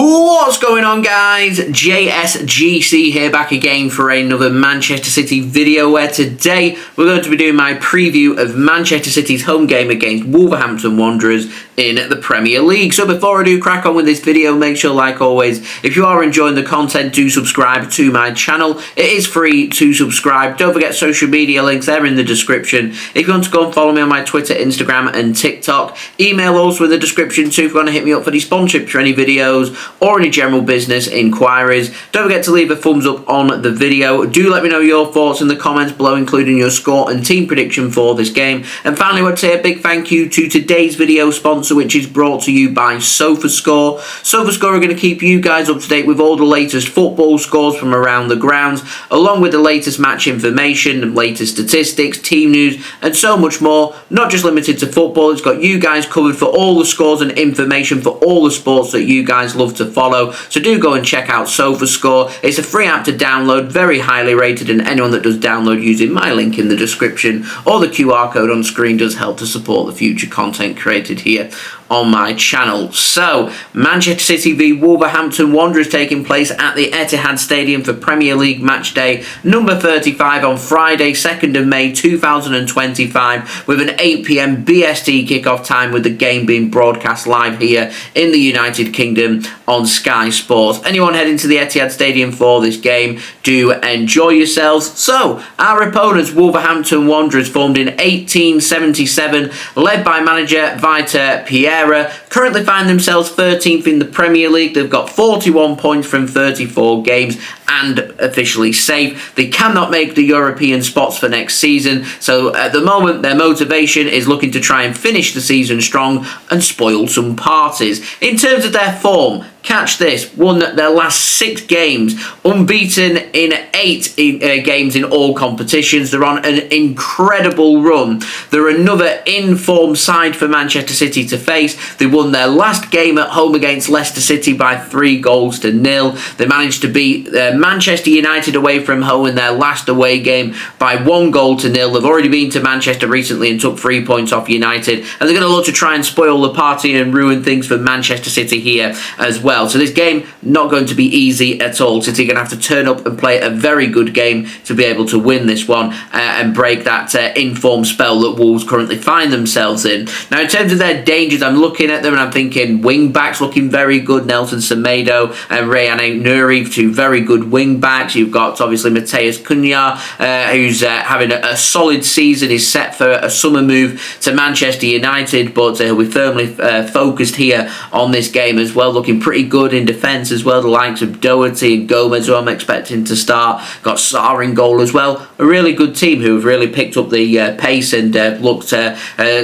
What's going on, guys? JSGC here, back again for another Manchester City video, where today we're going to be doing my preview of Manchester City's home game against Wolverhampton Wanderers in the Premier League. So before I do crack on with this video, make sure, like always, if you are enjoying the content, do subscribe to my channel. It is free to subscribe. Don't forget social media links, they're in the description. If you want to go and follow me on my Twitter, Instagram and TikTok, email also in the description too if you want to hit me up for any sponsorships for any videos or any general business inquiries. Don't forget to leave a thumbs up on the video. Do let me know your thoughts in the comments below, including your score and team prediction for this game. And finally, I would say a big thank you to today's video sponsor, which is brought to you by SofaScore. SofaScore are going to keep you guys up to date with all the latest football scores from around the grounds, along with the latest match information, latest statistics, team news, and so much more. Not just limited to football, it's got you guys covered for all the scores and information for all the sports that you guys love to follow. So do go and check out SofaScore. It's a free app to download, very highly rated, and anyone that does download using my link in the description or the QR code on screen does help to support the future content created here on my channel. So, Manchester City v Wolverhampton Wanderers taking place at the Etihad Stadium for Premier League match day number 35 on Friday, 2nd of May 2025, with an 8 PM BST kickoff time, with the game being broadcast live here in the United Kingdom on Sky Sports. Anyone heading to the Etihad Stadium for this game, do enjoy yourselves. So, our opponents, Wolverhampton Wanderers, formed in 1877, led by manager Vitor, currently find themselves 13th in the Premier League. They've got 41 points from 34 games and officially safe. They cannot make the European spots for next season, so at the moment their motivation is looking to try and finish the season strong and spoil some parties. In terms of their form, catch this, won their last 6 games, unbeaten in 8 games in all competitions. They're on an incredible run. They're another in-form side for Manchester City to face. They won their last game at home against Leicester City by 3-0. They managed to beat Manchester United away from home in their last away game by 1-0. They've already been to Manchester recently and took 3 points off United, and they're going to look to try and spoil the party and ruin things for Manchester City here as well. So this game not going to be easy at all. City are going to have to turn up and play a very good game to be able to win this one and break that in-form spell that Wolves currently find themselves in. Now, in terms of their dangers, I'm looking at them and I'm thinking wing-backs looking very good. Nelson Semedo and Ait-Nouri, 2 very good wing-backs. You've got, obviously, Mateo who's having a solid season. He's set for a summer move to Manchester United, but he'll be firmly focused here on this game as well, looking pretty good in defence as well. The likes of Doherty and Gomez, who I'm expecting to start. Got Sarr in goal as well. A really good team who have really picked up the pace and looked to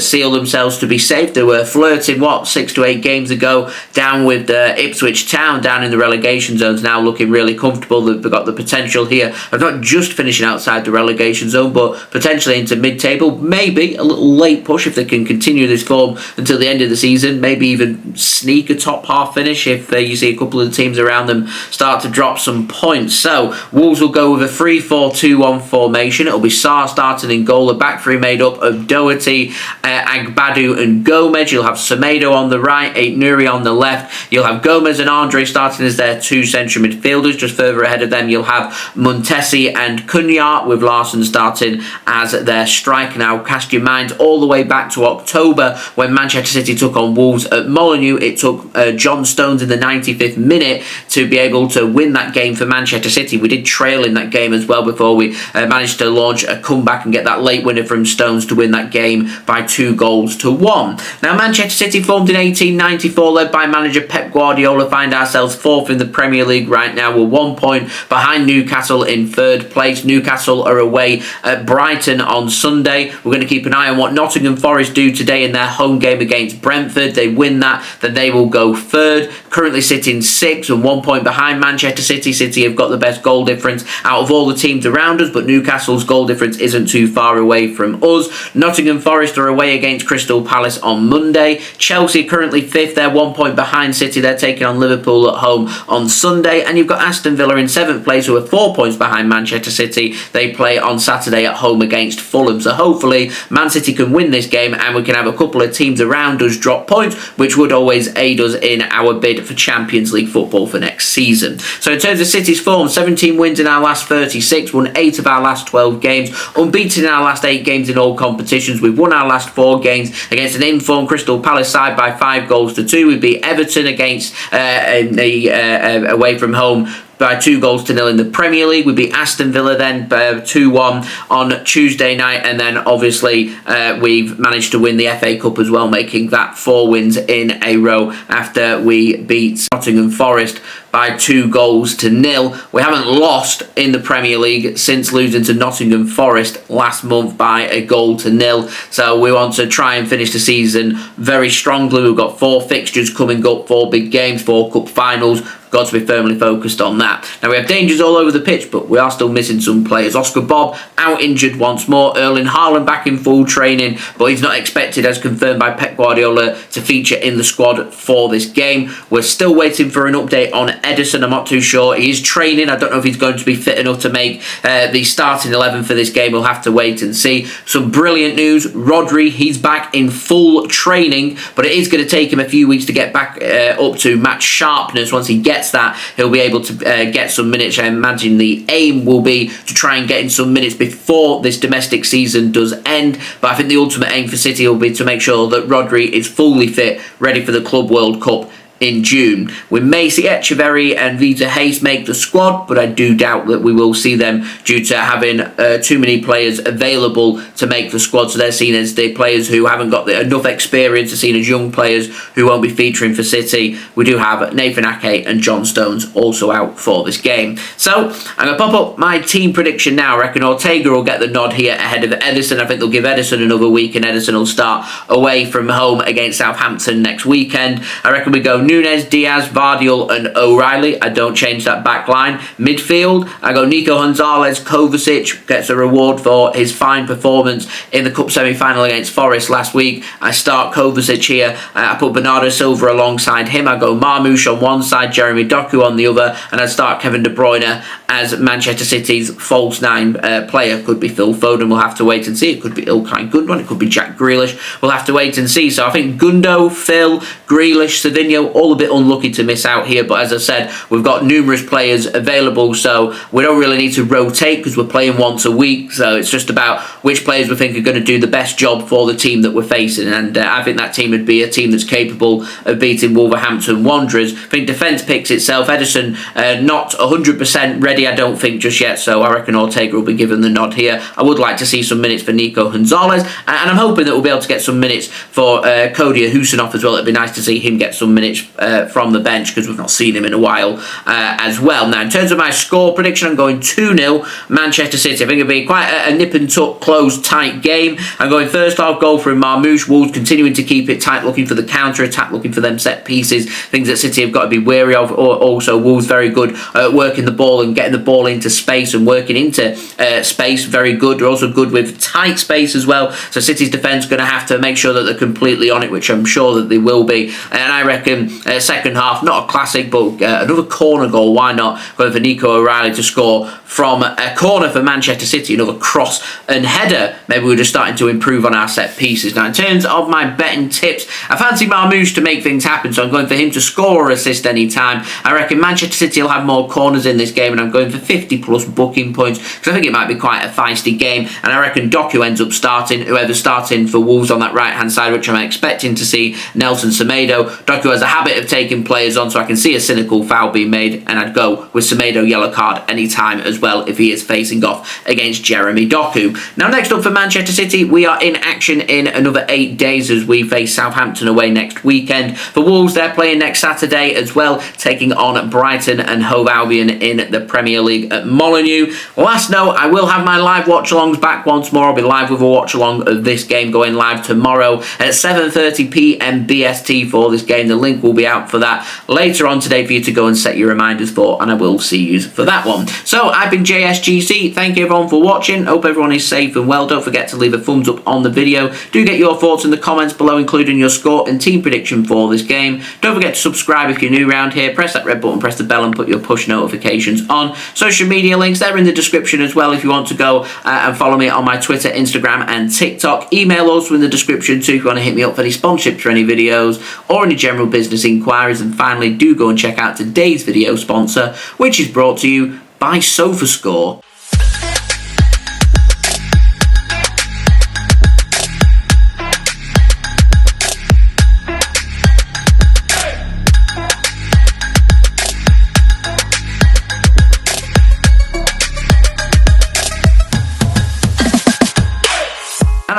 seal themselves to be safe. They were flirting, 6 to 8 games ago, down with Ipswich Town, down in the relegation zones, now looking really comfortable. They've got the potential here of not just finishing outside the relegation zone, but potentially into mid-table. Maybe a little late push if they can continue this form until the end of the season. Maybe even sneak a top half finish if you see a couple of the teams around them start to drop some points. So Wolves will go with a 3-4-2-1 formation. It'll be Sarr starting in goal, a back three made up of Doherty, Agbadu and Gomez. You'll have Semedo on the right, Ait-Nouri on the left. You'll have Gomez and Andre starting as their 2 central midfielders. Just further ahead of them, you'll have Montesi and Cunha, with Larson starting as their striker. Now, cast your mind all the way back to October when Manchester City took on Wolves at Molineux. It took John Stones in the 95th minute to be able to win that game for Manchester City. We did trail in that game as well before we managed to launch a comeback and get that late winner from Stones to win that game by 2-1. Now, Manchester City formed in 1894, led by manager Pep Guardiola, find ourselves 4th in the Premier League right now. We're 1 point behind Newcastle in 3rd place. Newcastle are away at Brighton on Sunday. We're going to keep an eye on what Nottingham Forest do today in their home game against Brentford. They win that, then they will go 3rd. Currently sitting 6th and 1 point behind Manchester City. City have got the best goal difference out of all the teams around us, but Newcastle's goal difference isn't too far away from us. Nottingham Forest are away against Crystal Palace on Monday. Chelsea currently 5th. They're 1 point behind City. They're taking on Liverpool at home on Sunday. And you've got Aston Villa in 7th place, who are 4 points behind Manchester City. They play on Saturday at home against Fulham. So hopefully Man City can win this game and we can have a couple of teams around us drop points, which would always aid us in our bid for Champions League football for next season. So in terms of City's form, 17 wins in our last 36, won 8 of our last 12 games, unbeaten in our last 8 games in all competitions. We've won our last 4 games against an in-form Crystal Palace side by 5 goals to 2. We beat Everton against away from home by 2-0 in the Premier League. We beat Aston Villa then 2-1 on Tuesday night, and then obviously we've managed to win the FA Cup as well, making that 4 wins in a row after we beat Nottingham Forest by 2-0. We haven't lost in the Premier League since losing to Nottingham Forest last month by 1-0. So we want to try and finish the season very strongly. We've got 4 fixtures coming up, 4 big games, 4 cup finals. Got to be firmly focused on that. Now we have dangers all over the pitch, but we are still missing some players. Oscar Bobb out injured once more. Erling Haaland back in full training, but he's not expected, as confirmed by Pep Guardiola, to feature in the squad for this game. We're still waiting for an update on Ederson. I'm not too sure. He is training. I don't know if he's going to be fit enough to make the starting 11 for this game. We'll have to wait and see. Some brilliant news. Rodri, he's back in full training, but it is going to take him a few weeks to get back up to match sharpness. Once he gets that, he'll be able to get some minutes. I imagine the aim will be to try and get in some minutes before this domestic season does end, but I think the ultimate aim for City will be to make sure that Rodri is fully fit, ready for the Club World Cup in June. We may see Echeverry and Vitor make the squad, but I do doubt that we will see them due to having too many players available to make the squad. So they're seen as the players who haven't got enough experience. They're seen as young players who won't be featuring for City. We do have Nathan Ake and John Stones also out for this game. So I'm going to pop up my team prediction now. I reckon Ortega will get the nod here ahead of Ederson. I think they'll give Ederson another week, and Ederson will start away from home against Southampton next weekend. I reckon we go Nunes, Diaz, Gvardiol and O'Reilly. I don't change that back line. Midfield, I go Nico, Gonzalez, Kovacic gets a reward for his fine performance in the Cup semi-final against Forest last week. I start Kovacic here. I put Bernardo Silva alongside him. I go Marmoush on one side, Jeremy Doku on the other, and I start Kevin De Bruyne as Manchester City's false 9 player. Could be Phil Foden, we'll have to wait and see. It could be Ilkay Gundogan, it could be Jack Grealish. We'll have to wait and see. So I think Gundo, Phil, Grealish, Savinho, all a bit unlucky to miss out here, but as I said, we've got numerous players available, so we don't really need to rotate because we're playing once a week. So it's just about which players we think are going to do the best job for the team that we're facing, and I think that team would be a team that's capable of beating Wolverhampton Wanderers. I think defence picks itself. Ederson not 100% ready, I don't think, just yet, so I reckon Ortega will be given the nod here. I would like to see some minutes for Nico Gonzalez, and I'm hoping that we'll be able to get some minutes for Khusanov as well. It'd be nice to see him get some minutes from the bench because we've not seen him in a while as well. Now, in terms of my score prediction, I'm going 2-0 Manchester City. I think it'll be quite a nip and tuck, close, tight game. I'm going first half goal from Marmoush. Wolves continuing to keep it tight, looking for the counter-attack, looking for them set pieces, things that City have got to be wary of. Also, Wolves very good at working the ball and getting the ball into space and working into space. Very good. They're also good with tight space as well. So City's defence going to have to make sure that they're completely on it, which I'm sure that they will be. And I reckon second half, not a classic, but another corner goal. Why not? Going for Nico O'Reilly to score from a corner for Manchester City. Another cross and header. Maybe we're just starting to improve on our set pieces. Now, in terms of my betting tips, I fancy Marmoush to make things happen, so I'm going for him to score or assist any time. I reckon Manchester City will have more corners in this game, and I'm going for 50 plus booking points because I think it might be quite a feisty game. And I reckon Doku ends up starting, whoever's starting for Wolves on that right hand side, which I'm expecting to see Nelson Semedo. Doku has a habit of taking players on, so I can see a cynical foul being made, and I'd go with Semedo yellow card anytime as well if he is facing off against Jeremy Doku. Now, next up for Manchester City, we are in action in another 8 days as we face Southampton away next weekend. For Wolves, they're playing next Saturday as well, taking on Brighton and Hove Albion in the Premier League at Molineux. Last note, I will have my live watch-alongs back once more. I'll be live with a watch-along of this game going live tomorrow at 7:30 PM BST for this game. The link will be out for that later on today for you to go and set your reminders for, and I will see you for that one. So I've been JSGC. Thank you everyone for watching. Hope everyone is safe and well. Don't forget to leave a thumbs up on the video. Do get your thoughts in the comments below, including your score and team prediction for this game. Don't forget to subscribe if you're new around here. Press that red button, press the bell and put your push notifications on. Social media links, they're in the description as well if you want to go and follow me on my Twitter, Instagram and TikTok. Email also in the description too if you want to hit me up for any sponsorships for any videos. or any general business inquiries. And finally, do go and check out today's video sponsor, which is brought to you by SofaScore.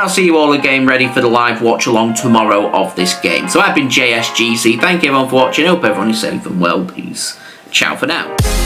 And I'll see you all again ready for the live watch along tomorrow of this game. So I've been JSGC. Thank you everyone for watching. Hope everyone is safe and well. Peace. Ciao for now.